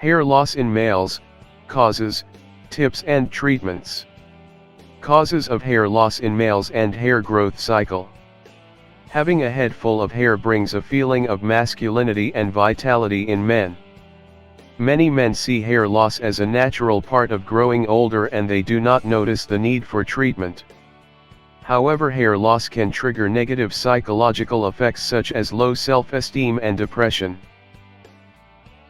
Hair loss in males, causes, tips and treatments. Causes of hair loss in males and hair growth cycle. Having a head full of hair brings a feeling of masculinity and vitality in men. Many men see hair loss as a natural part of growing older and they do not notice the need for treatment. However, hair loss can trigger negative psychological effects such as low self-esteem and depression.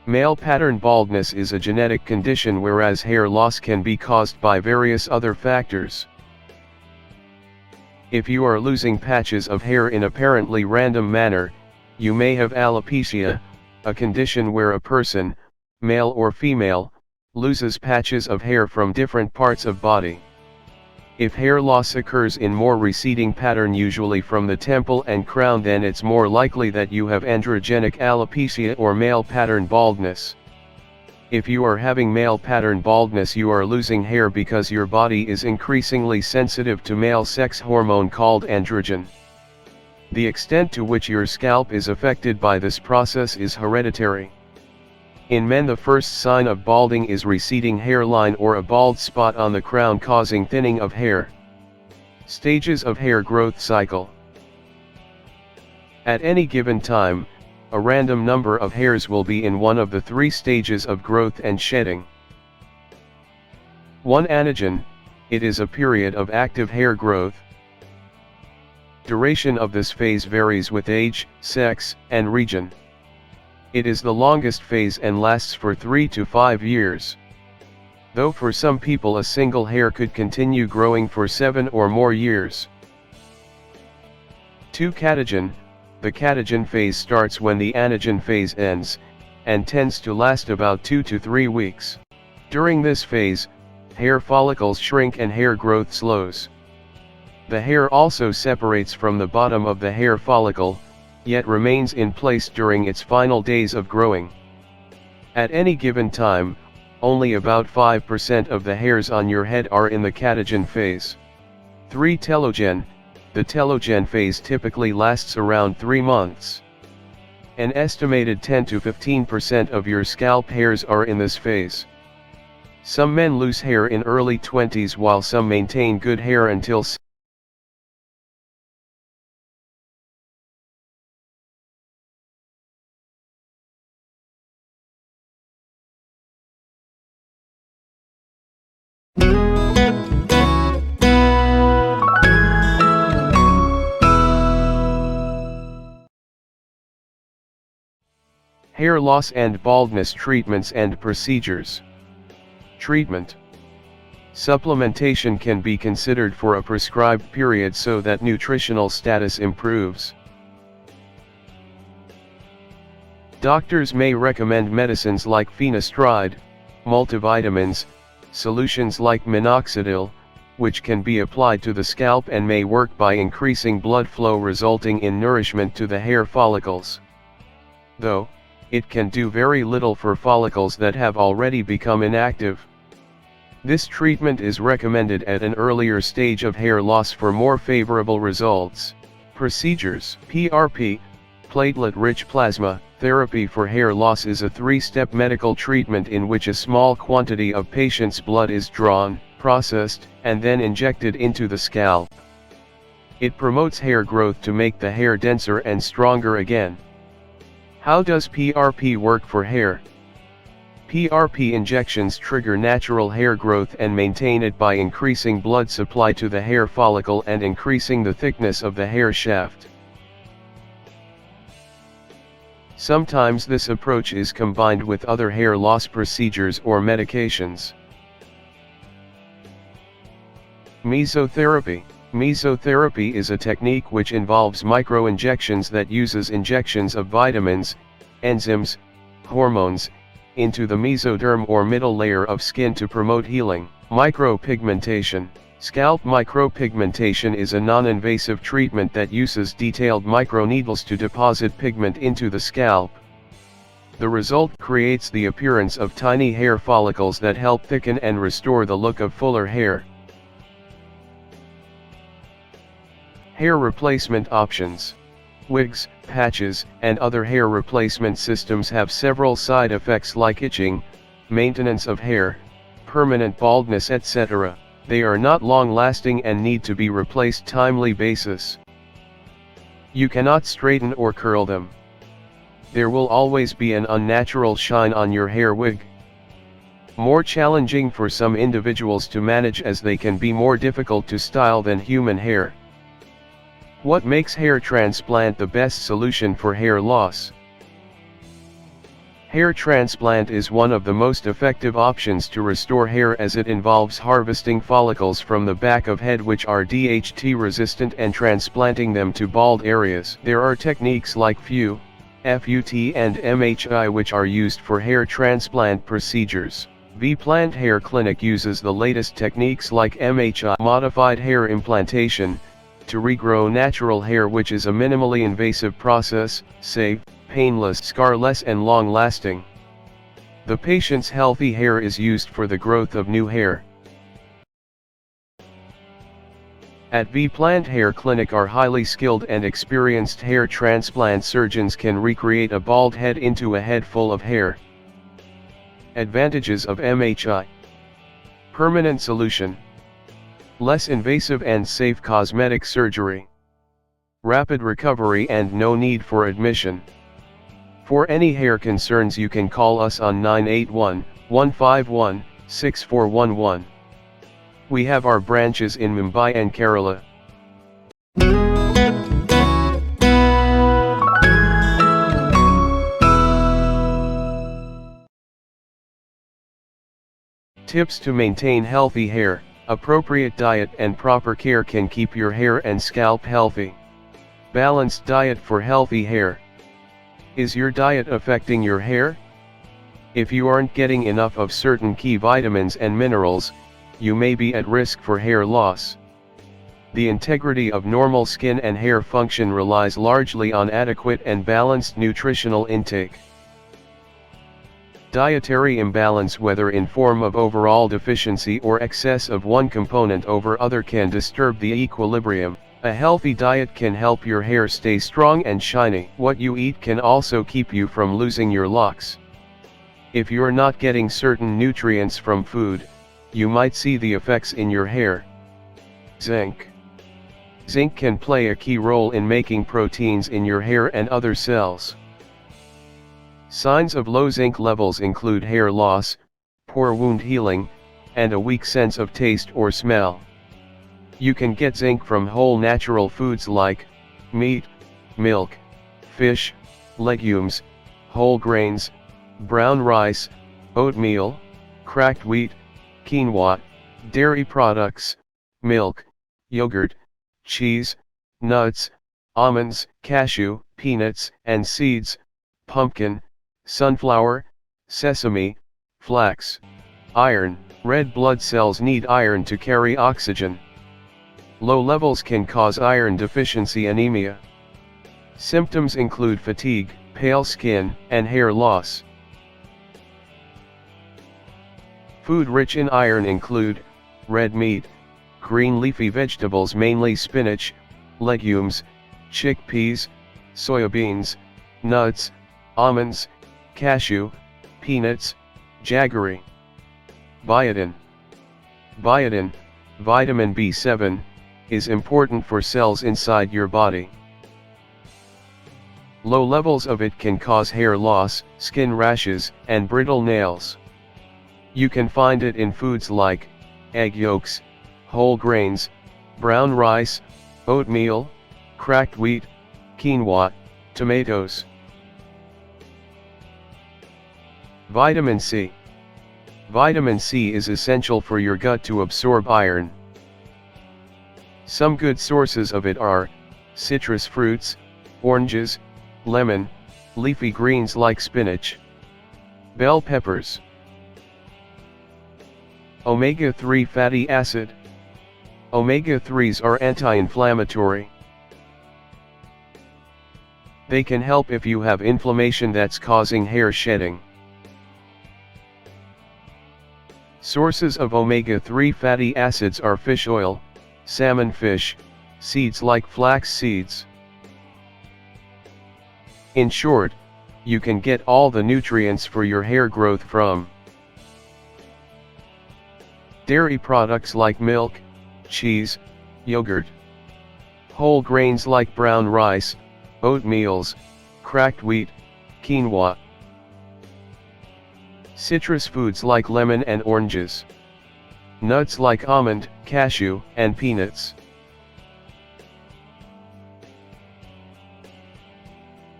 Male pattern baldness is a genetic condition, whereas hair loss can be caused by various other factors. If you are losing patches of hair in apparently random manner, you may have alopecia, a condition where a person, male or female, loses patches of hair from different parts of body. If hair loss occurs in more receding pattern, usually from the temple and crown, then it's more likely that you have androgenic alopecia or male pattern baldness. If you are having male pattern baldness, you are losing hair because your body is increasingly sensitive to male sex hormone called androgen. The extent to which your scalp is affected by this process is hereditary. In men, the first sign of balding is receding hairline or a bald spot on the crown causing thinning of hair. Stages of hair growth cycle. At any given time, a random number of hairs will be in one of the three stages of growth and shedding. 1. Anagen. It is a period of active hair growth. Duration of this phase varies with age, sex, and region. It is the longest phase and lasts for 3 to 5 years. Though for some people a single hair could continue growing for 7 or more years. 2. Catagen. The catagen phase starts when the anagen phase ends, and tends to last about 2 to 3 weeks. During this phase, hair follicles shrink and hair growth slows. The hair also separates from the bottom of the hair follicle, yet remains in place during its final days of growing. At any given time, only about 5% of the hairs on your head are in the catagen phase. 3. Telogen. The telogen phase typically lasts around 3 months. An estimated 10 to 15% of your scalp hairs are in this phase. Some men lose hair in early 20s while some maintain good hair until hair loss and baldness treatments and procedures. Treatment. Supplementation can be considered for a prescribed period so that nutritional status improves. Doctors may recommend medicines like finasteride, multivitamins, solutions like minoxidil, which can be applied to the scalp and may work by increasing blood flow, resulting in nourishment to the hair follicles. Though, it can do very little for follicles that have already become inactive. This treatment is recommended at an earlier stage of hair loss for more favorable results. Procedures. PRP, platelet-rich plasma therapy for hair loss, is a 3-step medical treatment in which a small quantity of patient's blood is drawn, processed, and then injected into the scalp. It promotes hair growth to make the hair denser and stronger again. How does PRP work for hair? PRP injections trigger natural hair growth and maintain it by increasing blood supply to the hair follicle and increasing the thickness of the hair shaft. Sometimes this approach is combined with other hair loss procedures or medications. Mesotherapy. Mesotherapy is a technique which involves microinjections that uses injections of vitamins, enzymes, hormones, into the mesoderm or middle layer of skin to promote healing. Micropigmentation. Scalp micropigmentation is a non-invasive treatment that uses detailed microneedles to deposit pigment into the scalp. The result creates the appearance of tiny hair follicles that help thicken and restore the look of fuller hair. Hair replacement options. Wigs, patches, and other hair replacement systems have several side effects like itching, maintenance of hair, permanent baldness, etc. They are not long-lasting and need to be replaced timely basis. You cannot straighten or curl them. There will always be an unnatural shine on your hair wig. More challenging for some individuals to manage as they can be more difficult to style than human hair. What makes hair transplant the best solution for hair loss? Hair transplant is one of the most effective options to restore hair as it involves harvesting follicles from the back of head which are DHT resistant and transplanting them to bald areas. There are techniques like FUT and MHI which are used for hair transplant procedures. V-Plant Hair Clinic uses the latest techniques like MHI modified hair implantation to regrow natural hair, which is a minimally invasive process, safe, painless, scarless and long-lasting. The patient's healthy hair is used for the growth of new hair. At V-Plant Hair Clinic, our highly skilled and experienced hair transplant surgeons can recreate a bald head into a head full of hair. Advantages of MHI. Permanent solution. Less invasive and safe cosmetic surgery. Rapid recovery and no need for admission. For any hair concerns you can call us on 981-151-6411. We have our branches in Mumbai and Kerala. Tips to maintain healthy hair. Appropriate diet and proper care can keep your hair and scalp healthy. Balanced diet for healthy hair. Is your diet affecting your hair? If you aren't getting enough of certain key vitamins and minerals, you may be at risk for hair loss. The integrity of normal skin and hair function relies largely on adequate and balanced nutritional intake. Dietary imbalance, whether in form of overall deficiency or excess of one component over other, can disturb the equilibrium. A healthy diet can help your hair stay strong and shiny. What you eat can also keep you from losing your locks. If you're not getting certain nutrients from food, you might see the effects in your hair. Zinc. Zinc can play a key role in making proteins in your hair and other cells. Signs of low zinc levels include hair loss, poor wound healing, and a weak sense of taste or smell. You can get zinc from whole natural foods like meat, milk, fish, legumes, whole grains, brown rice, oatmeal, cracked wheat, quinoa, dairy products, milk, yogurt, cheese, nuts, almonds, cashew, peanuts and seeds, pumpkin, sunflower, sesame, flax. Iron. Red blood cells need iron to carry oxygen. Low levels can cause iron deficiency anemia. Symptoms include fatigue, pale skin, and hair loss. Food rich in iron include red meat, green leafy vegetables mainly spinach, legumes, chickpeas, soybeans, nuts, almonds, cashew, peanuts, jaggery. Biotin. Biotin, vitamin B7, is important for cells inside your body. Low levels of it can cause hair loss, skin rashes, and brittle nails. You can find it in foods like egg yolks, whole grains, brown rice, oatmeal, cracked wheat, quinoa, tomatoes. Vitamin C. Vitamin C is essential for your gut to absorb iron. Some good sources of it are citrus fruits, oranges, lemon, leafy greens like spinach, bell peppers. Omega-3 fatty acid. Omega-3s are anti-inflammatory. They can help if you have inflammation that's causing hair shedding. Sources of omega-3 fatty acids are fish oil, salmon fish, seeds like flax seeds. In short, you can get all the nutrients for your hair growth from dairy products like milk, cheese, yogurt, whole grains like brown rice, oatmeals, cracked wheat, quinoa, citrus foods like lemon and oranges, nuts like almond, cashew, and peanuts,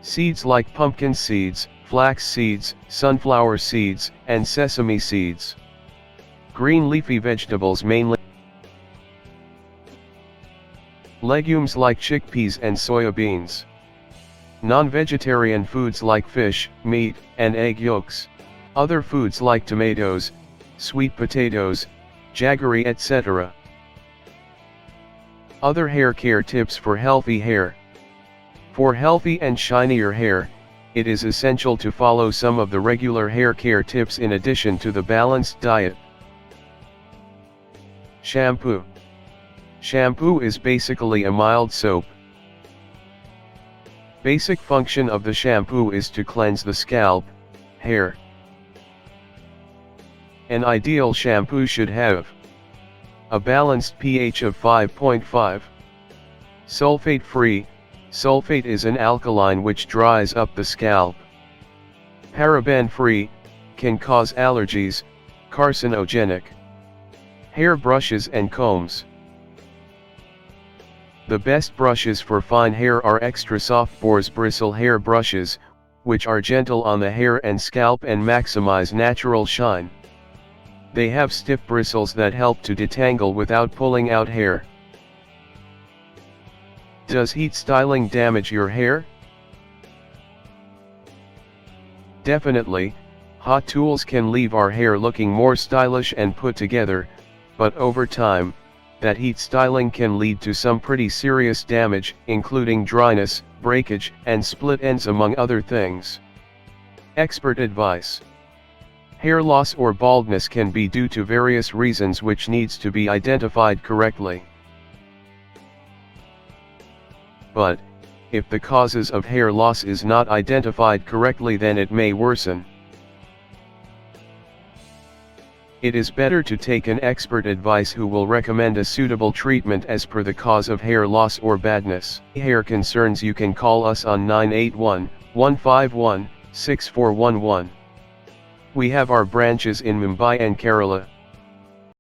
seeds like pumpkin seeds, flax seeds, sunflower seeds, and sesame seeds. Green leafy vegetables mainly legumes like chickpeas and soya beans. Non-vegetarian foods like fish, meat, and egg yolks. Other foods like tomatoes, sweet potatoes, jaggery, etc. Other hair care tips for healthy hair. For healthy and shinier hair, it is essential to follow some of the regular hair care tips in addition to the balanced diet. Shampoo. Shampoo is basically a mild soap. Basic function of the shampoo is to cleanse the scalp, hair. An ideal shampoo should have a balanced pH of 5.5. Sulfate-free. Sulfate is an alkaline which dries up the scalp. Paraben-free, can cause allergies, carcinogenic. Hair brushes and combs. The best brushes for fine hair are extra soft boar's bristle hair brushes, which are gentle on the hair and scalp and maximize natural shine. They have stiff bristles that help to detangle without pulling out hair. Does heat styling damage your hair? Definitely, hot tools can leave our hair looking more stylish and put together, but over time, that heat styling can lead to some pretty serious damage, including dryness, breakage, and split ends among other things. Expert advice. Hair loss or baldness can be due to various reasons which needs to be identified correctly. But, if the causes of hair loss is not identified correctly, then it may worsen. It is better to take an expert advice who will recommend a suitable treatment as per the cause of hair loss or badness. Hair concerns, you can call us on 981-151-6411. We have our branches in Mumbai and Kerala.